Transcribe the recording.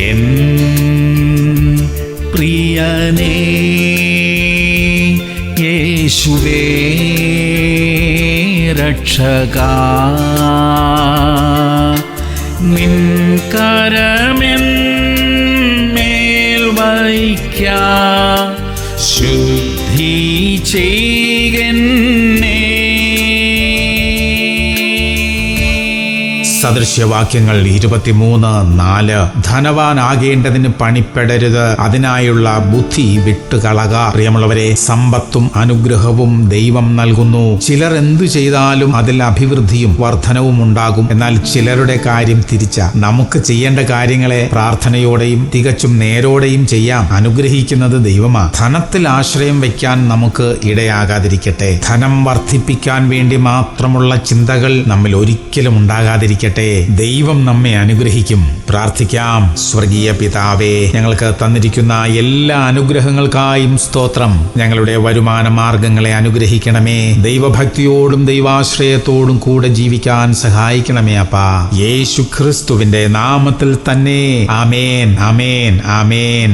N പ്രിയനേ യേശുവേ രക്ഷകാ, നിൻ കരമെന്മേൽ വയ്ക്കാം, ശുദ്ധി ചെയ്യന്നേ. സദൃശ്യവാക്യങ്ങൾ 23:4. ധനവാനാകേണ്ടതിന് പണിപ്പെടരുത്, അതിനായുള്ള ബുദ്ധി വിട്ടുകളക. പ്രിയമുള്ളവരെ, സമ്പത്തും അനുഗ്രഹവും ദൈവം നൽകുന്നു. ചിലർ എന്തു ചെയ്താലും അതിൽ അഭിവൃദ്ധിയും വർധനവും ഉണ്ടാകും. എന്നാൽ ചിലരുടെ കാര്യം തിരിച്ച. നമുക്ക് ചെയ്യേണ്ട കാര്യങ്ങളെ പ്രാർത്ഥനയോടെയും തികച്ചും നേരോടെയും ചെയ്യാം. അനുഗ്രഹിക്കുന്നത് ദൈവമാ. ധനത്തിൽ ആശ്രയം വയ്ക്കാൻ നമുക്ക് ഇടയാകാതിരിക്കട്ടെ. ധനം വർദ്ധിപ്പിക്കാൻ വേണ്ടി മാത്രമുള്ള ചിന്തകൾ നമ്മിൽ ഒരിക്കലും ഉണ്ടാകാതിരിക്കട്ടെ. ദൈവം നമ്മെ അനുഗ്രഹിക്കും. പ്രാർത്ഥിക്കാം. സ്വർഗീയ പിതാവേ, ഞങ്ങൾക്ക് തന്നിരിക്കുന്ന എല്ലാ അനുഗ്രഹങ്ങൾക്കായും സ്തോത്രം. ഞങ്ങളുടെ വരുമാന മാർഗങ്ങളെ അനുഗ്രഹിക്കണമേ. ദൈവഭക്തിയോടും ദൈവാശ്രയത്തോടും കൂടെ ജീവിക്കാൻ സഹായിക്കണമേ അപ്പാ. യേശു ക്രിസ്തുവിന്റെ നാമത്തിൽ തന്നെ. ആമേൻ, ആമേൻ, ആമേൻ.